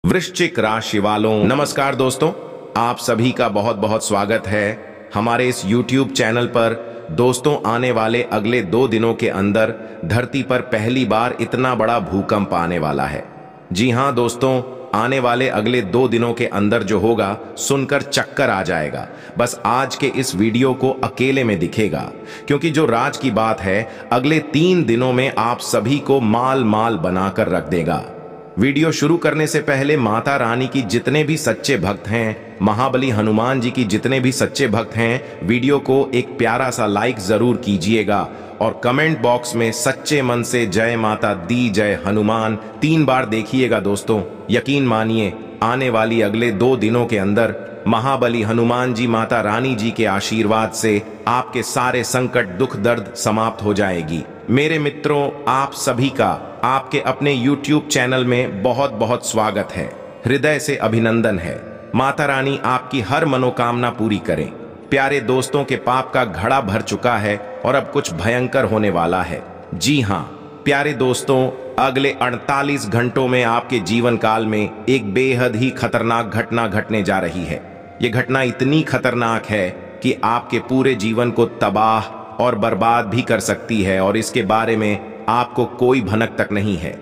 वृश्चिक राशि वालों, नमस्कार दोस्तों। आप सभी का बहुत बहुत स्वागत है हमारे इस YouTube चैनल पर। दोस्तों, आने वाले अगले 2 दिनों के अंदर धरती पर पहली बार इतना बड़ा भूकंप आने वाला है। जी हाँ दोस्तों, आने वाले अगले 2 दिनों के अंदर जो होगा सुनकर चक्कर आ जाएगा। बस आज के इस वीडियो को अकेले में दिखेगा, क्योंकि जो राज की बात है अगले 3 दिनों में आप सभी को माल माल बनाकर रख देगा। वीडियो शुरू करने से पहले माता रानी की जितने भी सच्चे भक्त हैं, महाबली हनुमान जी की जितने भी सच्चे भक्त हैं, वीडियो को एक प्यारा सा लाइक जरूर कीजिएगा और कमेंट बॉक्स में सच्चे मन से जय माता दी जय हनुमान 3 बार देखिएगा दोस्तों। यकीन मानिए, आने वाली अगले 2 दिनों के अंदर महाबली हनुमान जी माता रानी जी के आशीर्वाद से आपके सारे संकट दुख दर्द समाप्त हो जाएगी। मेरे मित्रों, आप सभी का आपके अपने YouTube चैनल में बहुत बहुत स्वागत है। हृदय से अभिनंदन है। माता रानी आपकी हर मनोकामना पूरी करें। प्यारे दोस्तों, के पाप का घड़ा भर चुका है और अब कुछ भयंकर होने वाला है। जी हाँ प्यारे दोस्तों, अगले 48 घंटों में आपके जीवन काल में एक बेहद ही खतरनाक घटना घटने जा रही है। यह घटना इतनी खतरनाक है कि आपके पूरे जीवन को तबाह और बर्बाद भी कर सकती है, और इसके बारे में आपको कोई भनक तक नहीं है।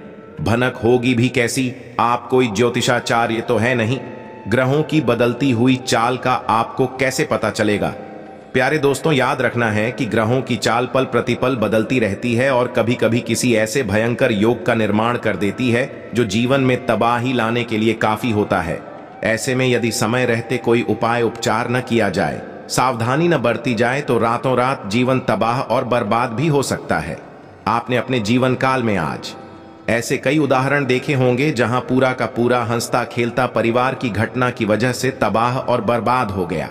भनक होगी भी कैसी? आप कोई ज्योतिषाचार्य तो है नहीं। ग्रहों की बदलती हुई चाल का आपको कैसे पता चलेगा? प्यारे दोस्तों, याद रखना है कि ग्रहों की चाल पल प्रतिपल बदलती रहती है और कभी कभी किसी ऐसे भयंकर योग का निर्माण कर देती है जो जीवन में तबाही लाने के लिए काफी होता है। ऐसे में यदि समय रहते कोई उपाय उपचार न किया जाए, सावधानी न बरती जाए, तो रातों रात जीवन तबाह और बर्बाद भी हो सकता है। आपने अपने जीवन काल में आज ऐसे कई उदाहरण देखे होंगे जहां पूरा का पूरा हंसता खेलता परिवार की घटना की वजह से तबाह और बर्बाद हो गया।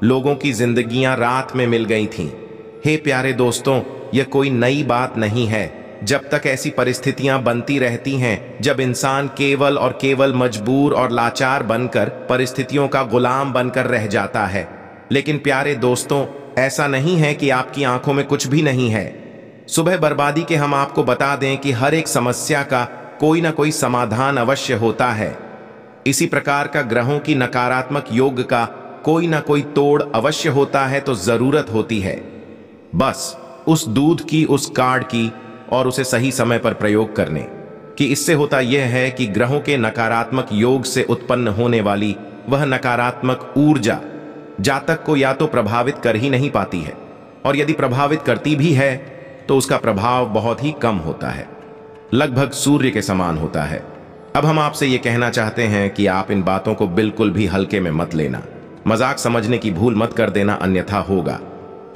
लोगों की जिंदगियां रात में मिल गई थीं। हे प्यारे दोस्तों, यह कोई नई बात नहीं है। जब तक ऐसी परिस्थितियां बनती रहती हैं जब इंसान केवल और केवल मजबूर और लाचार बनकर परिस्थितियों का गुलाम बनकर रह जाता है। लेकिन प्यारे दोस्तों, ऐसा नहीं है कि आपकी आंखों में कुछ भी नहीं है। सुबह बर्बादी के हम आपको बता दें कि हर एक समस्या का कोई ना कोई समाधान अवश्य होता है। इसी प्रकार का ग्रहों की नकारात्मक योग का कोई ना कोई तोड़ अवश्य होता है, तो जरूरत होती है बस उस दूध की, उस कार्ड की, और उसे सही समय पर प्रयोग करने की। इससे होता यह है कि ग्रहों के नकारात्मक योग से उत्पन्न होने वाली वह नकारात्मक ऊर्जा जातक को या तो प्रभावित कर ही नहीं पाती है, और यदि प्रभावित करती भी है तो उसका प्रभाव बहुत ही कम होता है, लगभग सूर्य के समान होता है। अब हम आपसे ये कहना चाहते हैं कि आप इन बातों को बिल्कुल भी हल्के में मत लेना। मजाक समझने की भूल मत कर देना, अन्यथा होगा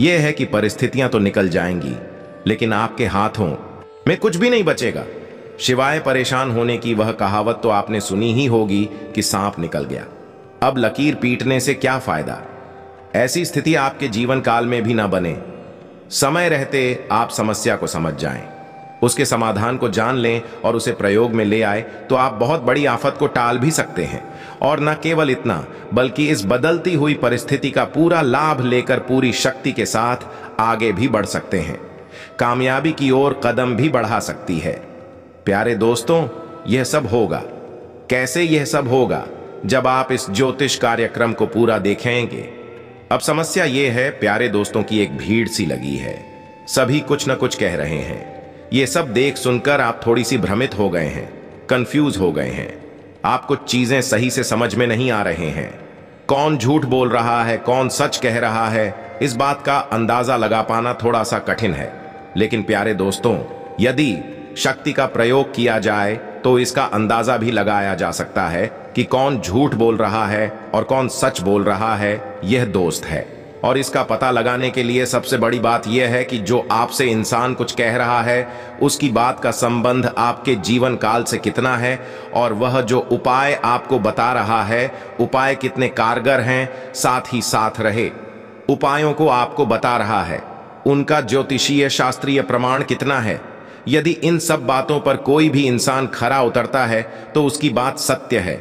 यह है कि परिस्थितियां तो निकल जाएंगी, लेकिन आपके हाथों में कुछ भी नहीं बचेगा सिवाय परेशान होने की। वह कहावत तो आपने सुनी ही होगी कि सांप निकल गया, अब लकीर पीटने से क्या फायदा। ऐसी स्थिति आपके जीवन काल में भी ना बने। समय रहते आप समस्या को समझ जाएं, उसके समाधान को जान लें और उसे प्रयोग में ले आए, तो आप बहुत बड़ी आफत को टाल भी सकते हैं। और न केवल इतना, बल्कि इस बदलती हुई परिस्थिति का पूरा लाभ लेकर पूरी शक्ति के साथ आगे भी बढ़ सकते हैं। कामयाबी की ओर कदम भी बढ़ा सकती है। प्यारे दोस्तों, यह सब होगा कैसे? यह सब होगा जब आप इस ज्योतिष कार्यक्रम को पूरा देखेंगे। अब समस्या यह है प्यारे दोस्तों की एक भीड़ सी लगी है, सभी कुछ न कुछ कह रहे हैं। ये सब देख सुनकर आप थोड़ी सी भ्रमित हो गए हैं, कंफ्यूज हो गए हैं। आप कुछ चीजें सही से समझ में नहीं आ रहे हैं। कौन झूठ बोल रहा है, कौन सच कह रहा है, इस बात का अंदाजा लगा पाना थोड़ा सा कठिन है। लेकिन प्यारे दोस्तों, यदि शक्ति का प्रयोग किया जाए तो इसका अंदाजा भी लगाया जा सकता है कि कौन झूठ बोल रहा है और कौन सच बोल रहा है। यह दोस्त है, और इसका पता लगाने के लिए सबसे बड़ी बात यह है कि जो आपसे इंसान कुछ कह रहा है उसकी बात का संबंध आपके जीवन काल से कितना है, और वह जो उपाय आपको बता रहा है उपाय कितने कारगर हैं, साथ ही साथ रहे उपायों को आपको बता रहा है उनका ज्योतिषीय शास्त्रीय प्रमाण कितना है। यदि इन सब बातों पर कोई भी इंसान खरा उतरता है तो उसकी बात सत्य है,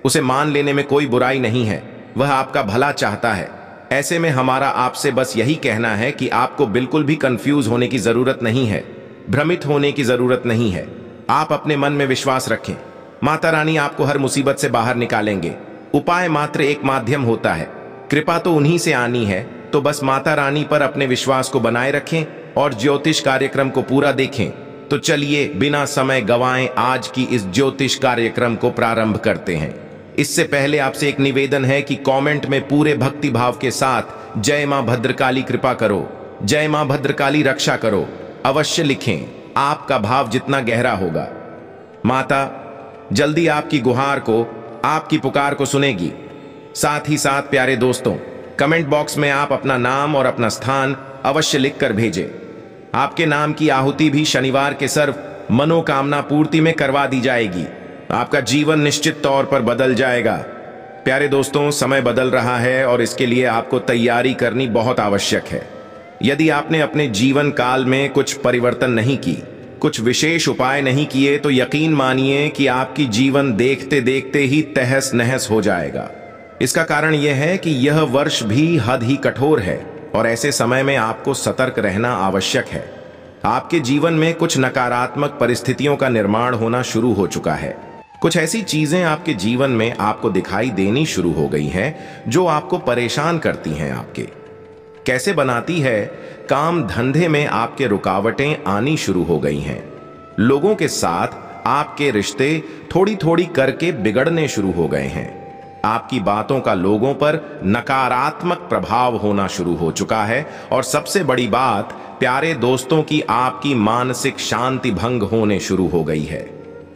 उसे मान लेने में कोई बुराई नहीं है, वह आपका भला चाहता है। ऐसे में हमारा आपसे बस यही कहना है कि आपको बिल्कुल भी कंफ्यूज होने की जरूरत नहीं है, भ्रमित होने की जरूरत नहीं है। आप अपने मन में विश्वास रखें, माता रानी आपको हर मुसीबत से बाहर निकालेंगे। उपाय मात्र एक माध्यम होता है, कृपा तो उन्हीं से आनी है। तो बस माता रानी पर अपने विश्वास को बनाए रखें और ज्योतिष कार्यक्रम को पूरा देखें। तो चलिए बिना समय गंवाए आज की इस ज्योतिष कार्यक्रम को प्रारंभ करते हैं। इससे पहले आपसे एक निवेदन है कि कमेंट में पूरे भक्ति भाव के साथ जय मां भद्रकाली कृपा करो, जय मां भद्रकाली रक्षा करो अवश्य लिखें। आपका भाव जितना गहरा होगा, माता जल्दी आपकी गुहार को, आपकी पुकार को सुनेगी। साथ ही साथ प्यारे दोस्तों, कमेंट बॉक्स में आप अपना नाम और अपना स्थान अवश्य लिखकर भेजें। आपके नाम की आहुति भी शनिवार के सर्व मनोकामना पूर्ति में करवा दी जाएगी। आपका जीवन निश्चित तौर पर बदल जाएगा। प्यारे दोस्तों, समय बदल रहा है और इसके लिए आपको तैयारी करनी बहुत आवश्यक है। यदि आपने अपने जीवन काल में कुछ परिवर्तन नहीं की, कुछ विशेष उपाय नहीं किए, तो यकीन मानिए कि आपकी जीवन देखते देखते ही तहस नहस हो जाएगा। इसका कारण यह है कि यह वर्ष भी हद ही कठोर है और ऐसे समय में आपको सतर्क रहना आवश्यक है। आपके जीवन में कुछ नकारात्मक परिस्थितियों का निर्माण होना शुरू हो चुका है। कुछ ऐसी चीजें आपके जीवन में आपको दिखाई देनी शुरू हो गई हैं जो आपको परेशान करती हैं। आपके कैसे बनाती है, काम धंधे में आपके रुकावटें आनी शुरू हो गई हैं। लोगों के साथ आपके रिश्ते थोड़ी थोड़ी करके बिगड़ने शुरू हो गए हैं। आपकी बातों का लोगों पर नकारात्मक प्रभाव होना शुरू हो चुका है और सबसे बड़ी बात, प्यारे दोस्तों की आपकी मानसिक शांति भंग होने शुरू हो गई है।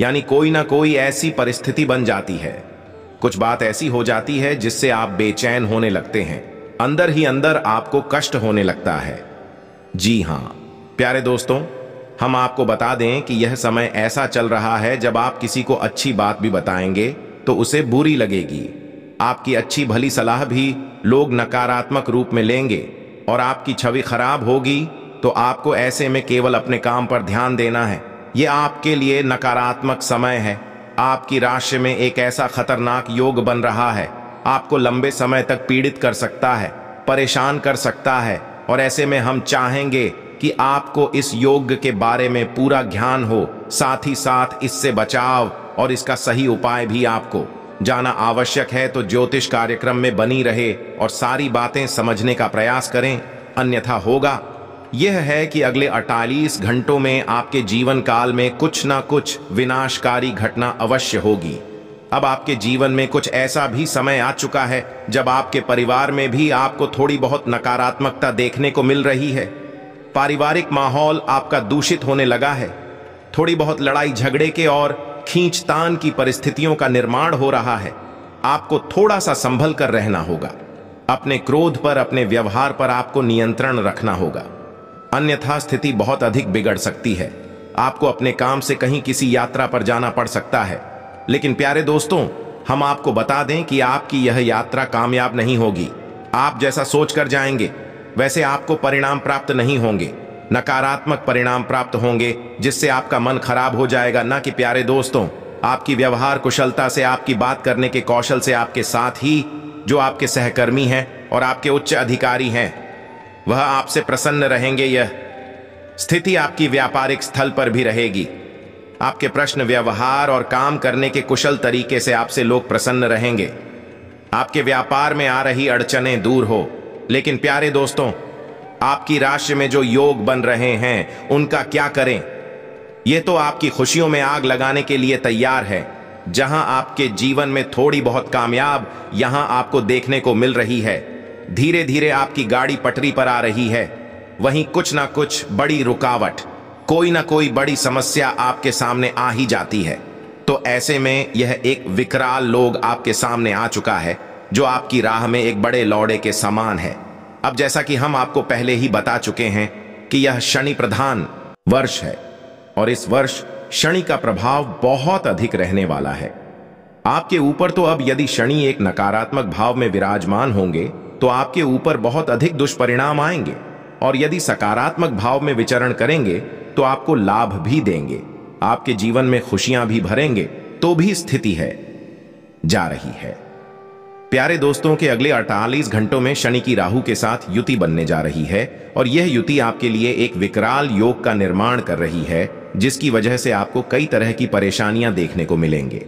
यानी कोई ना कोई ऐसी परिस्थिति बन जाती है, कुछ बात ऐसी हो जाती है जिससे आप बेचैन होने लगते हैं, अंदर ही अंदर आपको कष्ट होने लगता है। जी हां प्यारे दोस्तों, हम आपको बता दें कि यह समय ऐसा चल रहा है जब आप किसी को अच्छी बात भी बताएंगे तो उसे बुरी लगेगी। आपकी अच्छी भली सलाह भी लोग नकारात्मक रूप में लेंगे और आपकी छवि खराब होगी। तो आपको ऐसे में केवल अपने काम पर ध्यान देना है। यह आपके लिए नकारात्मक समय है। आपकी राशि में एक ऐसा खतरनाक योग बन रहा है, आपको लंबे समय तक पीड़ित कर सकता है, परेशान कर सकता है। और ऐसे में हम चाहेंगे कि आपको इस योग के बारे में पूरा ज्ञान हो, साथ ही साथ इससे बचाव और इसका सही उपाय भी आपको जाना आवश्यक है। तो ज्योतिष कार्यक्रम में बनी रहे और सारी बातें समझने का प्रयास करें, अन्यथा होगा यह है कि अगले 48 घंटों में आपके जीवन काल में कुछ ना कुछ विनाशकारी घटना अवश्य होगी। अब आपके जीवन में कुछ ऐसा भी समय आ चुका है जब आपके परिवार में भी आपको थोड़ी बहुत नकारात्मकता देखने को मिल रही है। पारिवारिक माहौल आपका दूषित होने लगा है। थोड़ी बहुत लड़ाई झगड़े के और खींचतान की परिस्थितियों का निर्माण हो रहा है। आपको थोड़ा सा संभल कर रहना होगा। अपने क्रोध पर, अपने व्यवहार पर आपको नियंत्रण रखना होगा, अन्यथा स्थिति बहुत अधिक बिगड़ सकती है। आपको अपने काम से कहीं किसी यात्रा पर जाना पड़ सकता है। लेकिन प्यारे दोस्तों, हम आपको बता दें कि आपकी यह यात्रा कामयाब नहीं होगी। आप जैसा सोच कर जाएंगे वैसे आपको परिणाम प्राप्त नहीं होंगे, नकारात्मक परिणाम प्राप्त होंगे जिससे आपका मन खराब हो जाएगा। ना कि प्यारे दोस्तों, आपकी व्यवहार कुशलता से, आपकी बात करने के कौशल से आपके साथ ही जो आपके सहकर्मी हैं और आपके उच्च अधिकारी हैं वह आपसे प्रसन्न रहेंगे। यह स्थिति आपकी व्यापारिक स्थल पर भी रहेगी। आपके प्रश्न, व्यवहार और काम करने के कुशल तरीके से आपसे लोग प्रसन्न रहेंगे। आपके व्यापार में आ रही अड़चनें दूर हो। लेकिन प्यारे दोस्तों, आपकी राशि में जो योग बन रहे हैं उनका क्या करें? ये तो आपकी खुशियों में आग लगाने के लिए तैयार है। जहां आपके जीवन में थोड़ी बहुत कामयाब यहां आपको देखने को मिल रही है, धीरे धीरे आपकी गाड़ी पटरी पर आ रही है, वहीं कुछ ना कुछ बड़ी रुकावट, कोई ना कोई बड़ी समस्या आपके सामने आ ही जाती है। तो ऐसे में यह एक विकराल लोग आपके सामने आ चुका है जो आपकी राह में एक बड़े लौड़े के समान है। अब जैसा कि हम आपको पहले ही बता चुके हैं कि यह शनि प्रधान वर्ष है और इस वर्ष शनि का प्रभाव बहुत अधिक रहने वाला है आपके ऊपर। तो अब यदि शनि एक नकारात्मक भाव में विराजमान होंगे तो आपके ऊपर बहुत अधिक दुष्परिणाम आएंगे, और यदि सकारात्मक भाव में विचरण करेंगे तो आपको लाभ भी देंगे, आपके जीवन में खुशियां भी भरेंगे। तो भी स्थिति है जा रही है। प्यारे दोस्तों, के अगले 48 घंटों में शनि की राहु के साथ युति बनने जा रही है और यह युति आपके लिए एक विकराल योग का निर्माण कर रही है जिसकी वजह से आपको कई तरह की परेशानियां देखने को मिलेंगे।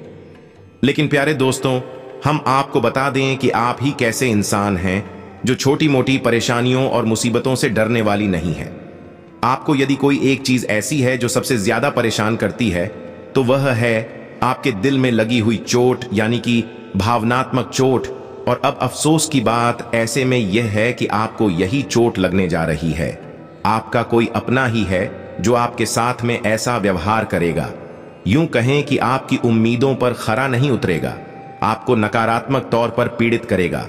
लेकिन प्यारे दोस्तों, हम आपको बता दें कि आप ही कैसे इंसान हैं जो छोटी मोटी परेशानियों और मुसीबतों से डरने वाली नहीं है। आपको यदि कोई एक चीज ऐसी है जो सबसे ज्यादा परेशान करती है, तो वह है आपके दिल में लगी हुई चोट, यानी कि भावनात्मक चोट। और अब अफसोस की बात ऐसे में यह है कि आपको यही चोट लगने जा रही है। आपका कोई अपना ही है जो आपके साथ में ऐसा व्यवहार करेगा, यूं कहें कि आपकी उम्मीदों पर खरा नहीं उतरेगा, आपको नकारात्मक तौर पर पीड़ित करेगा,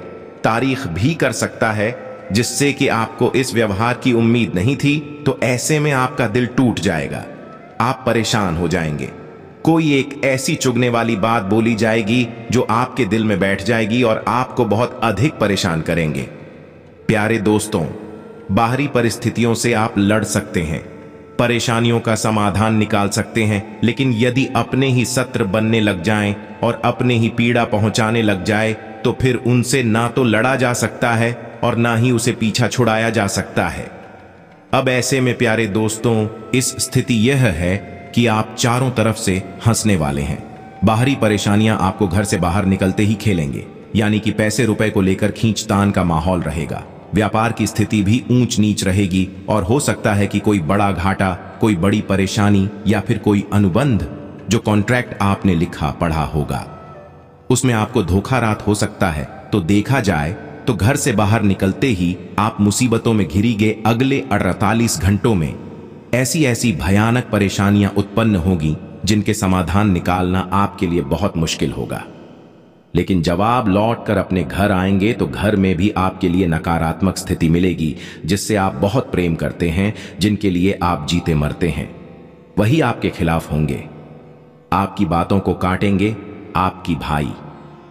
तारीख भी कर सकता है, जिससे कि आपको इस व्यवहार की उम्मीद नहीं थी। तो ऐसे में आपका दिल टूट जाएगा, आप परेशान हो जाएंगे। कोई एक ऐसी चुभने वाली बात बोली जाएगी जो आपके दिल में बैठ जाएगी और आपको बहुत अधिक परेशान करेंगे। प्यारे दोस्तों, बाहरी परिस्थितियों से आप लड़ सकते हैं, परेशानियों का समाधान निकाल सकते हैं, लेकिन यदि अपने ही शत्रु बनने लग जाएं और अपने ही पीड़ा पहुंचाने लग जाए, तो फिर उनसे ना तो लड़ा जा सकता है और ना ही उसे पीछा छुड़ाया जा सकता है। अब ऐसे में प्यारे दोस्तों, इस स्थिति यह है कि आप चारों तरफ से हंसने वाले हैं। बाहरी परेशानियां आपको घर से बाहर निकलते ही खेलेंगे, यानी कि पैसे रुपए को लेकर खींचतान का माहौल रहेगा। व्यापार की स्थिति भी ऊंच नीच रहेगी और हो सकता है कि कोई बड़ा घाटा, कोई बड़ी परेशानी या फिर कोई अनुबंध जो कॉन्ट्रैक्ट आपने लिखा पढ़ा होगा, उसमें आपको धोखा रात हो सकता है। तो देखा जाए तो घर से बाहर निकलते ही आप मुसीबतों में घिरी गए अगले 48 घंटों में ऐसी ऐसी भयानक परेशानियां उत्पन्न होगी जिनके समाधान निकालना आपके लिए बहुत मुश्किल होगा। लेकिन जब आप लौट कर अपने घर आएंगे तो घर में भी आपके लिए नकारात्मक स्थिति मिलेगी, जिससे आप बहुत प्रेम करते हैं, जिनके लिए आप जीते मरते हैं, वही आपके खिलाफ होंगे, आपकी बातों को काटेंगे। आपकी भाई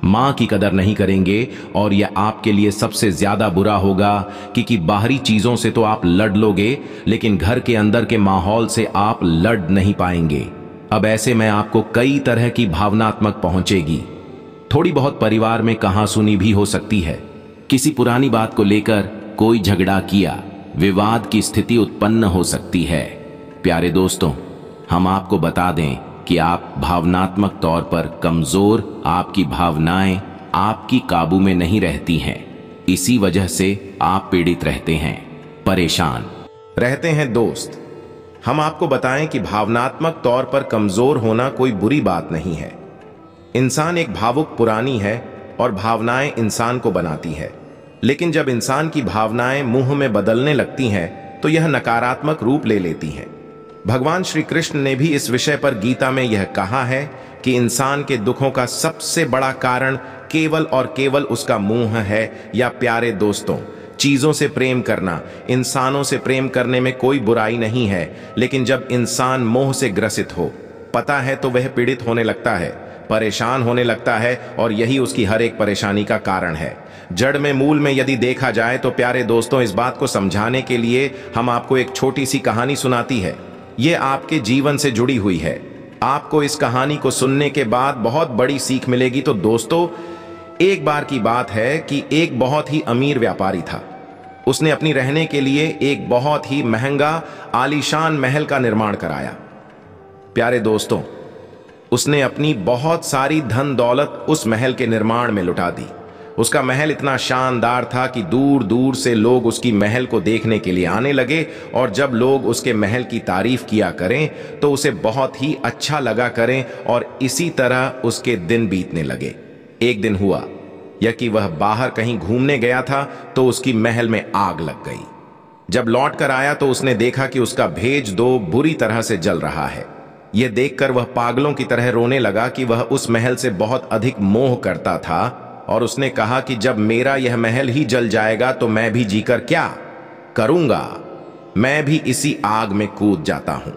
मां की कदर नहीं करेंगे और यह आपके लिए सबसे ज्यादा बुरा होगा कि बाहरी चीजों से तो आप लड़ लोगे, लेकिन घर के अंदर के माहौल से आप लड़ नहीं पाएंगे। अब ऐसे में आपको कई तरह की भावनात्मक पहुंचेगी। थोड़ी बहुत परिवार में कहासुनी भी हो सकती है, किसी पुरानी बात को लेकर कोई झगड़ा किया, विवाद की स्थिति उत्पन्न हो सकती है। प्यारे दोस्तों, हम आपको बता दें कि आप भावनात्मक तौर पर कमजोर, आपकी भावनाएं आपकी काबू में नहीं रहती हैं। इसी वजह से आप पीड़ित रहते हैं, परेशान रहते हैं। दोस्त, हम आपको बताएं कि भावनात्मक तौर पर कमजोर होना कोई बुरी बात नहीं है। इंसान एक भावुक पुरानी है और भावनाएं इंसान को बनाती है, लेकिन जब इंसान की भावनाएं मुंह में बदलने लगती हैं तो यह नकारात्मक रूप ले लेती हैं। भगवान श्री कृष्ण ने भी इस विषय पर गीता में यह कहा है कि इंसान के दुखों का सबसे बड़ा कारण केवल और केवल उसका मुंह है। या प्यारे दोस्तों, चीजों से प्रेम करना, इंसानों से प्रेम करने में कोई बुराई नहीं है, लेकिन जब इंसान मोह से ग्रसित हो, पता है, तो वह पीड़ित होने लगता है, परेशान होने लगता है और यही उसकी हर एक परेशानी का कारण है। जड़ में मूल में यदि देखा जाए तो प्यारे दोस्तों, इस बात को समझाने के लिए हम आपको एक छोटी सी कहानी सुनाती है। ये आपके जीवन से जुड़ी हुई है। आपको इस कहानी को सुनने के बाद बहुत बड़ी सीख मिलेगी। तो दोस्तों, एक बार की बात है कि एक बहुत ही अमीर व्यापारी था। उसने अपनी रहने के लिए एक बहुत ही महंगा आलीशान महल का निर्माण कराया। प्यारे दोस्तों, उसने अपनी बहुत सारी धन दौलत उस महल के निर्माण में लुटा दी। उसका महल इतना शानदार था कि दूर दूर से लोग उसकी महल को देखने के लिए आने लगे, और जब लोग उसके महल की तारीफ किया करें तो उसे बहुत ही अच्छा लगा करें, और इसी तरह उसके दिन बीतने लगे। एक दिन हुआ यह कि वह बाहर कहीं घूमने गया था तो उसकी महल में आग लग गई। जब लौट कर आया तो उसने देखा कि उसका भेज दो बुरी तरह से जल रहा है। यह देखकर वह पागलों की तरह रोने लगा कि वह उस महल से बहुत अधिक मोह करता था, और उसने कहा कि जब मेरा यह महल ही जल जाएगा तो मैं भी जीकर क्या करूंगा, मैं भी इसी आग में कूद जाता हूं।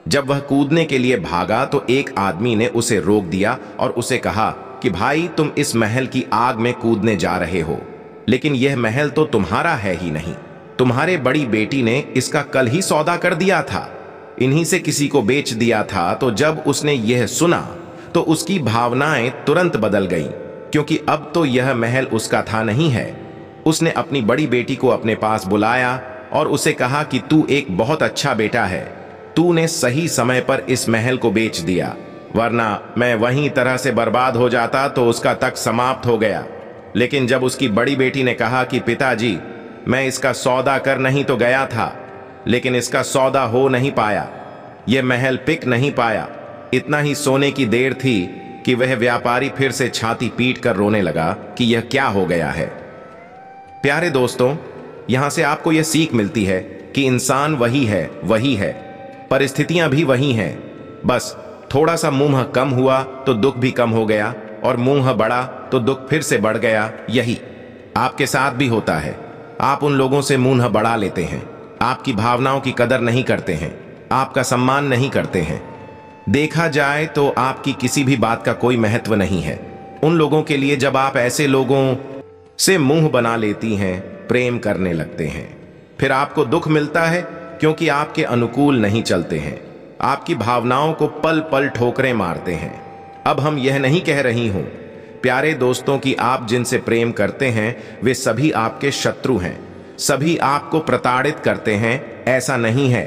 जब वह कूदने के लिए भागा तो एक आदमी ने उसे रोक दिया और उसे कहा कि भाई, तुम इस महल की आग में कूदने जा रहे हो, लेकिन यह महल तो तुम्हारा है ही नहीं, तुम्हारे बड़ी बेटी ने इसका कल ही सौदा कर दिया था, इन्हीं से किसी को बेच दिया था। तो जब उसने यह सुना तो उसकी भावनाएं तुरंत बदल गईं, क्योंकि अब तो यह महल उसका था नहीं है। उसने अपनी बड़ी बेटी को अपने पास बुलाया और उसे कहा कि तू एक बहुत अच्छा बेटा है, तूने सही समय पर इस महल को बेच दिया, वरना मैं वहीं तरह से बर्बाद हो जाता तो उसका तक समाप्त हो गया। लेकिन जब उसकी बड़ी बेटी ने कहा कि पिताजी, मैं इसका सौदा कर नहीं तो गया था, लेकिन इसका सौदा हो नहीं पाया, यह महल पिक नहीं पाया। इतना ही सोने की देर थी कि वह व्यापारी फिर से छाती पीट कर रोने लगा कि यह क्या हो गया है। प्यारे दोस्तों, यहां से आपको यह सीख मिलती है कि इंसान वही है, परिस्थितियां भी वही हैं। बस थोड़ा सा मुंह कम हुआ तो दुख भी कम हो गया, और मुंह बढ़ा तो दुख फिर से बढ़ गया। यही आपके साथ भी होता है। आप उन लोगों से मुंह बढ़ा लेते हैं, आपकी भावनाओं की कदर नहीं करते हैं, आपका सम्मान नहीं करते हैं। देखा जाए तो आपकी किसी भी बात का कोई महत्व नहीं है उन लोगों के लिए। जब आप ऐसे लोगों से मुंह बना लेती हैं, प्रेम करने लगते हैं, फिर आपको दुख मिलता है क्योंकि आपके अनुकूल नहीं चलते हैं, आपकी भावनाओं को पल पल ठोकरें मारते हैं। अब हम यह नहीं कह रही हूं प्यारे दोस्तों कि आप जिनसे प्रेम करते हैं वे सभी आपके शत्रु हैं, सभी आपको प्रताड़ित करते हैं, ऐसा नहीं है।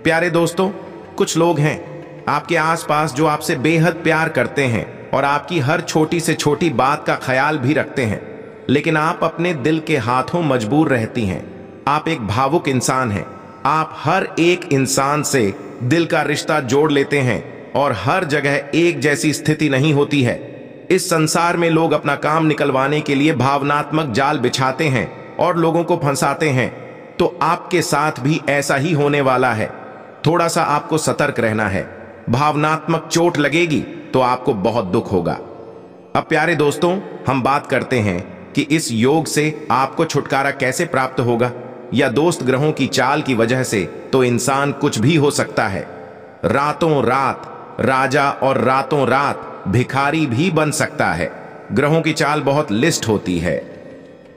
प्यारे दोस्तों, कुछ लोग हैं आपके आसपास जो आपसे बेहद प्यार करते हैं और आपकी हर छोटी से छोटी बात का ख्याल भी रखते हैं, लेकिन आप अपने दिल के हाथों मजबूर रहती हैं। आप एक भावुक इंसान हैं, आप हर एक इंसान से दिल का रिश्ता जोड़ लेते हैं और हर जगह एक जैसी स्थिति नहीं होती है। इस संसार में लोग अपना काम निकलवाने के लिए भावनात्मक जाल बिछाते हैं और लोगों को फंसाते हैं, तो आपके साथ भी ऐसा ही होने वाला है। थोड़ा सा आपको सतर्क रहना है। भावनात्मक चोट लगेगी तो आपको बहुत दुख होगा। अब प्यारे दोस्तों, हम बात करते हैं कि इस योग से आपको छुटकारा कैसे प्राप्त होगा। या दोस्त ग्रहों की चाल की वजह से तो इंसान कुछ भी हो सकता है। रातों रात राजा और रातों रात भिखारी भी बन सकता है। ग्रहों की चाल बहुत लिस्ट होती है।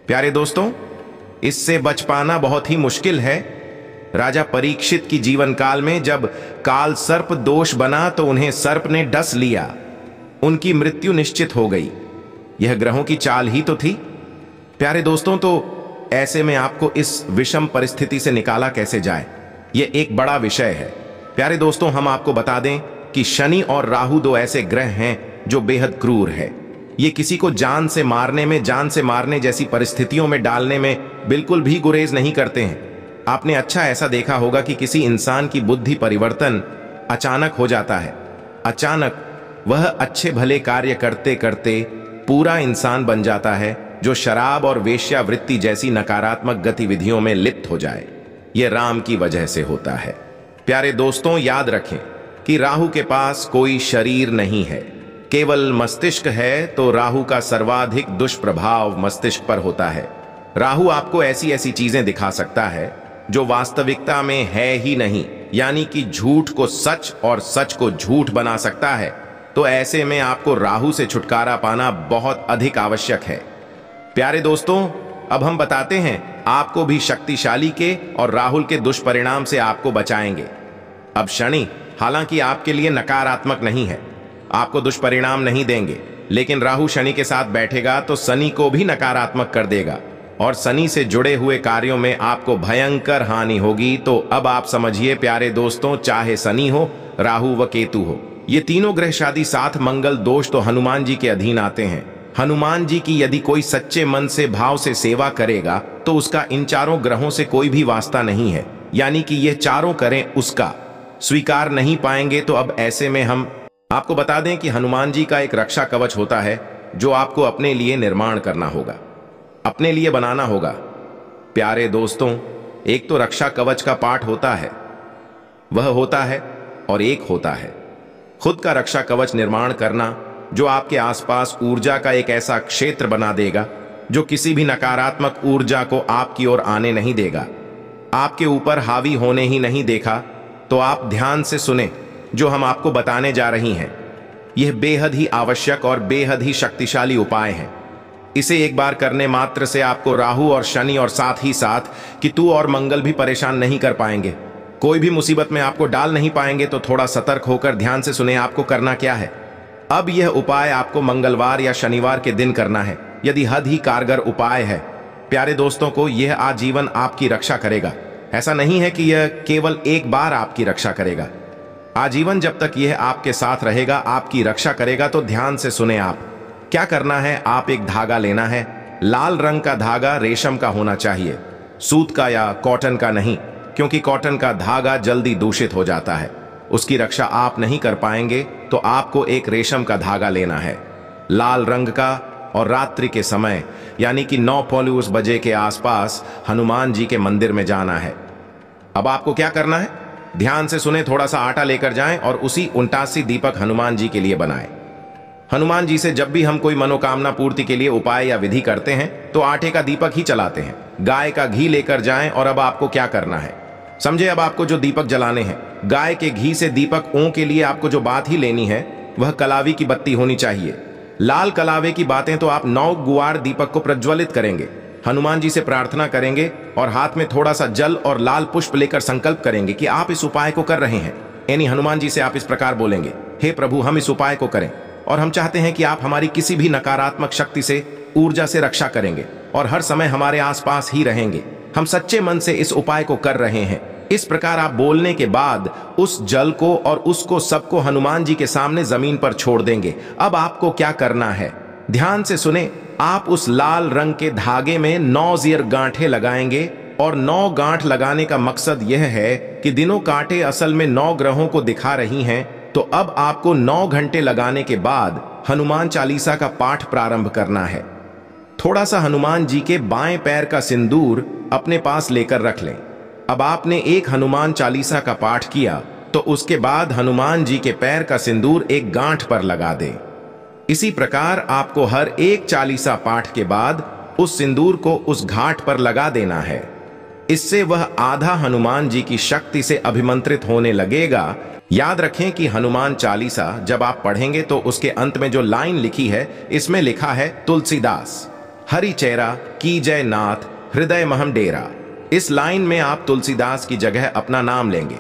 प्यारे दोस्तों, इससे बच पाना बहुत ही मुश्किल है। राजा परीक्षित की जीवन काल में जब काल सर्प दोष बना तो उन्हें सर्प ने डस लिया, उनकी मृत्यु निश्चित हो गई। यह ग्रहों की चाल ही तो थी। प्यारे दोस्तों, तो ऐसे में आपको इस विषम परिस्थिति से निकाला कैसे जाए, यह एक बड़ा विषय है। प्यारे दोस्तों, हम आपको बता दें कि शनि और राहु दो ऐसे ग्रह हैं जो बेहद क्रूर है। ये किसी को जान से मारने जैसी परिस्थितियों में डालने में बिल्कुल भी गुरेज नहीं करते हैं। आपने अच्छा ऐसा देखा होगा कि किसी इंसान की बुद्धि परिवर्तन अचानक हो जाता है। अचानक वह अच्छे भले कार्य करते करते पूरा इंसान बन जाता है जो शराब और वेश्यावृत्ति जैसी नकारात्मक गतिविधियों में लिप्त हो जाए। यह राम की वजह से होता है। प्यारे दोस्तों, याद रखें कि राहु के पास कोई शरीर नहीं है, केवल मस्तिष्क है, तो राहु का सर्वाधिक दुष्प्रभाव मस्तिष्क पर होता है। राहु आपको ऐसी ऐसी चीजें दिखा सकता है जो वास्तविकता में है ही नहीं, यानी कि झूठ को सच और सच को झूठ बना सकता है। तो ऐसे में आपको राहु से छुटकारा पाना बहुत अधिक आवश्यक है। प्यारे दोस्तों, अब हम बताते हैं आपको भी शक्तिशाली के और राहुल के दुष्परिणाम से आपको बचाएंगे। अब शनि हालांकि आपके लिए नकारात्मक नहीं है, आपको दुष्परिणाम नहीं देंगे, लेकिन राहु शनि के साथ बैठेगा तो शनि को भी नकारात्मक कर देगा और शनि से जुड़े हुए कार्यों में आपको भयंकर हानि होगी। तो अब आप समझिए प्यारे दोस्तों, चाहे शनि हो, राहु व केतु हो, ये तीनों ग्रह शादी साथ मंगल दोष तो हनुमान जी के अधीन आते हैं। हनुमान जी की यदि कोई सच्चे मन से भाव से सेवा करेगा तो उसका इन चारों ग्रहों से कोई भी वास्ता नहीं है, यानी कि ये चारों करें उसका स्वीकार नहीं पाएंगे। तो अब ऐसे में हम आपको बता दें कि हनुमान जी का एक रक्षा कवच होता है जो आपको अपने लिए निर्माण करना होगा, अपने लिए बनाना होगा। प्यारे दोस्तों, एक तो रक्षा कवच का पाठ होता है, वह होता है, और एक होता है खुद का रक्षा कवच निर्माण करना, जो आपके आसपास ऊर्जा का एक ऐसा क्षेत्र बना देगा जो किसी भी नकारात्मक ऊर्जा को आपकी ओर आने नहीं देगा, आपके ऊपर हावी होने ही नहीं देखा। तो आप ध्यान से सुने जो हम आपको बताने जा रही हैं। यह बेहद ही आवश्यक और बेहद ही शक्तिशाली उपाय है। इसे एक बार करने मात्र से आपको राहु और शनि और साथ ही साथ केतु और मंगल भी परेशान नहीं कर पाएंगे, कोई भी मुसीबत में आपको डाल नहीं पाएंगे। तो थोड़ा सतर्क होकर ध्यान से सुने आपको करना क्या है। अब यह उपाय आपको मंगलवार या शनिवार के दिन करना है। यदि हद ही कारगर उपाय है प्यारे दोस्तों को, यह आजीवन आपकी रक्षा करेगा। ऐसा नहीं है कि यह केवल एक बार आपकी रक्षा करेगा, आजीवन जब तक यह आपके साथ रहेगा आपकी रक्षा करेगा। तो ध्यान से सुने, आप क्या करना है। आप एक धागा लेना है, लाल रंग का धागा, रेशम का होना चाहिए, सूत का या कॉटन का नहीं, क्योंकि कॉटन का धागा जल्दी दूषित हो जाता है, उसकी रक्षा आप नहीं कर पाएंगे। तो आपको एक रेशम का धागा लेना है, लाल रंग का, और रात्रि के समय यानी कि 9:49 बजे के आसपास हनुमान जी के मंदिर में जाना है। अब आपको क्या करना है, ध्यान से सुने। थोड़ा सा आटा लेकर जाएं और उसी 79 दीपक हनुमान जी के लिए बनाएं। हनुमान जी से जब भी हम कोई मनोकामना पूर्ति के लिए उपाय या विधि करते हैं तो आटे का दीपक ही चलाते हैं। गाय का घी लेकर जाएं। और अब आपको क्या करना है, समझे। अब आपको जो दीपक जलाने हैं, गाय के घी से दीपक ओं के लिए आपको जो बात ही लेनी है वह कलावी की बत्ती होनी चाहिए। लाल कलावे की बातें तो आप 9 गुआर दीपक को प्रज्वलित करेंगे, हनुमान जी से प्रार्थना करेंगे और हाथ में थोड़ा सा जल और लाल पुष्प लेकर संकल्प करेंगे कि आप इस उपाय को कर रहे हैं। यानी हनुमान जी से आप इस प्रकार बोलेंगे, हे प्रभु, हम इस उपाय को करें और हम चाहते हैं कि आप हमारी किसी भी नकारात्मक शक्ति से, ऊर्जा से रक्षा करेंगे और हर समय हमारे आसपास ही रहेंगे। हम सच्चे मन से इस उपाय को कर रहे हैं। इस प्रकार आप बोलने के बाद उस जल को और उसको सबको हनुमान जी के सामने जमीन पर छोड़ देंगे। अब आपको क्या करना है, ध्यान से सुने। आप उस लाल रंग के धागे में 9 ज़ीर गांठें लगाएंगे और 9 गांठ लगाने का मकसद यह है कि दिनों कांटे असल में 9 ग्रहों को दिखा रही हैं। तो अब आपको 9 घंटे लगाने के बाद हनुमान चालीसा का पाठ प्रारंभ करना है। थोड़ा सा हनुमान जी के बाएं पैर का सिंदूर अपने पास लेकर रख लें। अब आपने एक हनुमान चालीसा का पाठ किया तो उसके बाद हनुमान जी के पैर का सिंदूर एक गांठ पर लगा दें। इसी प्रकार आपको हर एक चालीसा पाठ के बाद उस सिंदूर को उस घाट पर लगा देना है। इससे वह आधा हनुमान जी की शक्ति से अभिमंत्रित होने लगेगा। याद रखें कि हनुमान चालीसा जब आप पढ़ेंगे तो उसके अंत में जो लाइन लिखी है, इसमें लिखा है तुलसीदास हरि चेरा की जय नाथ हृदय महम डेरा। इस लाइन में आप तुलसीदास की जगह अपना नाम लेंगे।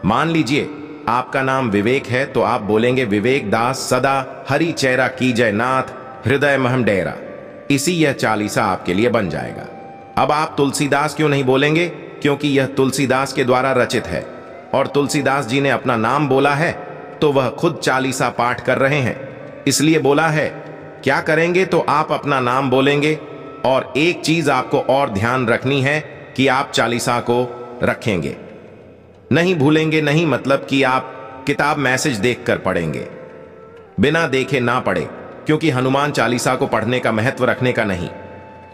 मान लीजिए आपका नाम विवेक है तो आप बोलेंगे विवेक दास सदा हरि चेरा की जय नाथ हृदय महम डेरा। इसी यह चालीसा आपके लिए बन जाएगा। अब आप तुलसीदास क्यों नहीं बोलेंगे, क्योंकि यह तुलसीदास के द्वारा रचित है और तुलसीदास जी ने अपना नाम बोला है तो वह खुद चालीसा पाठ कर रहे हैं, इसलिए बोला है। क्या करेंगे तो आप अपना नाम बोलेंगे और एक चीज आपको और ध्यान रखनी है कि आप चालीसा को रखेंगे, नहीं भूलेंगे। नहीं मतलब कि आप किताब मैसेज देखकर पढ़ेंगे, बिना देखे ना पढ़े, क्योंकि हनुमान चालीसा को पढ़ने का महत्व रखने का नहीं।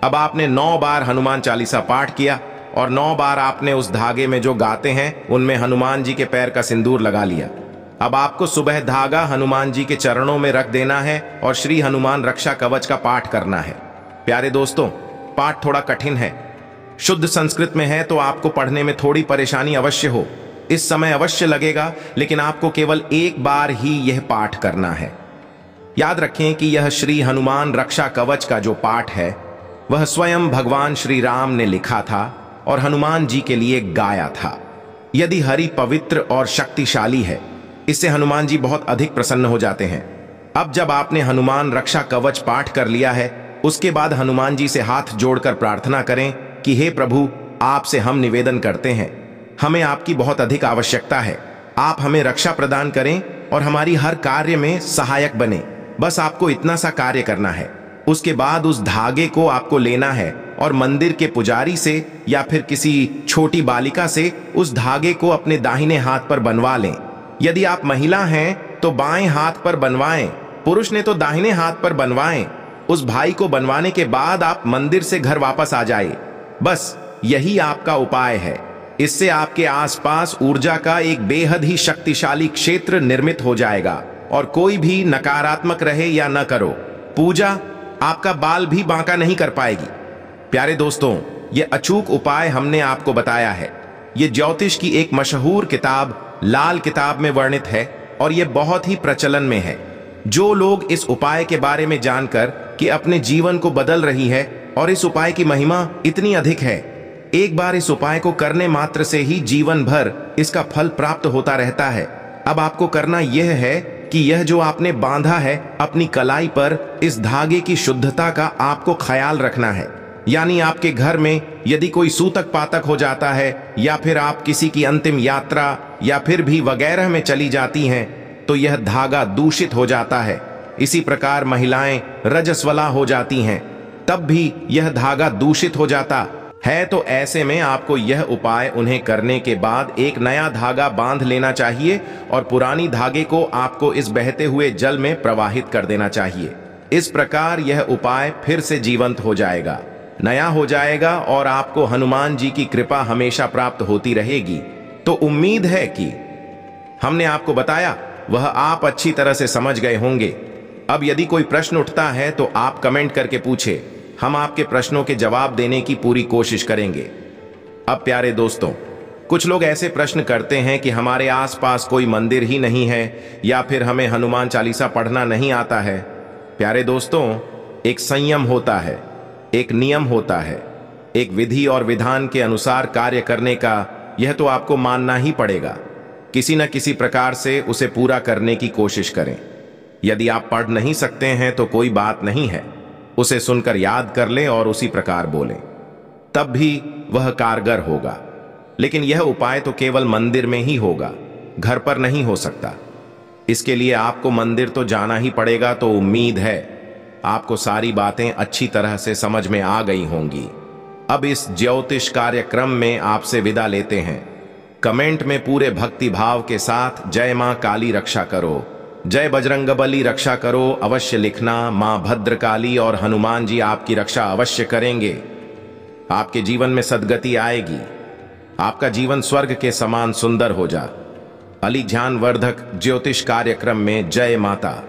अब आपने 9 बार हनुमान चालीसा पाठ किया और 9 बार आपने उस धागे में जो गाते हैं उनमें हनुमान जी के पैर का सिंदूर लगा लिया। अब आपको सुबह धागा हनुमान जी के चरणों में रख देना है और श्री हनुमान रक्षा कवच का पाठ करना है। प्यारे दोस्तों, पाठ थोड़ा कठिन है, शुद्ध संस्कृत में है तो आपको पढ़ने में थोड़ी परेशानी अवश्य हो, इस समय अवश्य लगेगा, लेकिन आपको केवल एक बार ही यह पाठ करना है। याद रखें कि यह श्री हनुमान रक्षा कवच का जो पाठ है वह स्वयं भगवान श्री राम ने लिखा था और हनुमान जी के लिए गाया था। यदि हरि पवित्र और शक्तिशाली है, इससे हनुमान जी बहुत अधिक प्रसन्न हो जाते हैं। अब जब आपने हनुमान रक्षा कवच पाठ कर लिया है, उसके बाद हनुमान जी से हाथ जोड़कर प्रार्थना करें कि हे प्रभु, आपसे हम निवेदन करते हैं, हमें आपकी बहुत अधिक आवश्यकता है। आप हमें रक्षा प्रदान करें और हमारी हर कार्य में सहायक बने। बस आपको इतना सा कार्य करना है। उसके बाद उस धागे को आपको लेना है और मंदिर के पुजारी से या फिर किसी छोटी बालिका से उस धागे को अपने दाहिने हाथ पर बनवा लें। यदि आप महिला हैं तो बाएं हाथ पर बनवाएं, पुरुष ने तो दाहिने हाथ पर बनवाएं। उस भाई को बनवाने के बाद आप मंदिर से घर वापस आ जाइए। बस यही आपका उपाय है। इससे आपके आसपास ऊर्जा का एक बेहद ही शक्तिशाली क्षेत्र निर्मित हो जाएगा और कोई भी नकारात्मक रहे या न करो, पूजा आपका बाल भी बांका नहीं कर पाएगी। प्यारे दोस्तों, ये अचूक उपाय हमने आपको बताया है। ये ज्योतिष की एक मशहूर किताब लाल किताब में वर्णित है और ये बहुत ही प्रचलन में है। जो लोग इस उपाय के बारे में जानकर कि अपने जीवन को बदल रही है और इस उपाय की महिमा इतनी अधिक है, एक बार इस उपाय को करने मात्र से ही जीवन भर इसका फल प्राप्त होता रहता है। अब आपको करना यह है कि यह जो आपने बांधा है अपनी कलाई पर, इस धागे की शुद्धता का आपको ख्याल रखना है। यानी आपके घर में यदि कोई सूतक पातक हो जाता है या फिर आप किसी की अंतिम यात्रा या फिर भी वगैरह में चली जाती हैं तो यह धागा दूषित हो जाता है। इसी प्रकार महिलाएं रजस्वला हो जाती हैं तब भी यह धागा दूषित हो जाता है। तो ऐसे में आपको यह उपाय उन्हें करने के बाद एक नया धागा बांध लेना चाहिए और पुरानी धागे को आपको इस बहते हुए जल में प्रवाहित कर देना चाहिए। इस प्रकार यह उपाय फिर से जीवंत हो जाएगा, नया हो जाएगा और आपको हनुमान जी की कृपा हमेशा प्राप्त होती रहेगी। तो उम्मीद है कि हमने आपको बताया वह आप अच्छी तरह से समझ गए होंगे। अब यदि कोई प्रश्न उठता है तो आप कमेंट करके पूछे, हम आपके प्रश्नों के जवाब देने की पूरी कोशिश करेंगे। अब प्यारे दोस्तों, कुछ लोग ऐसे प्रश्न करते हैं कि हमारे आसपास कोई मंदिर ही नहीं है या फिर हमें हनुमान चालीसा पढ़ना नहीं आता है। प्यारे दोस्तों, एक संयम होता है, एक नियम होता है, एक विधि और विधान के अनुसार कार्य करने का यह तो आपको मानना ही पड़ेगा। किसी न किसी प्रकार से उसे पूरा करने की कोशिश करें। यदि आप पढ़ नहीं सकते हैं तो कोई बात नहीं है, उसे सुनकर याद कर लें और उसी प्रकार बोलें, तब भी वह कारगर होगा। लेकिन यह उपाय तो केवल मंदिर में ही होगा, घर पर नहीं हो सकता। इसके लिए आपको मंदिर तो जाना ही पड़ेगा। तो उम्मीद है आपको सारी बातें अच्छी तरह से समझ में आ गई होंगी। अब इस ज्योतिष कार्यक्रम में आपसे विदा लेते हैं। कमेंट में पूरे भक्ति भाव के साथ जय मां काली रक्षा करो, जय बजरंगबली रक्षा करो अवश्य लिखना। मां भद्रकाली और हनुमान जी आपकी रक्षा अवश्य करेंगे। आपके जीवन में सद्गति आएगी, आपका जीवन स्वर्ग के समान सुंदर हो जा। अली ज्ञान वर्धक ज्योतिष कार्यक्रम में जय माता।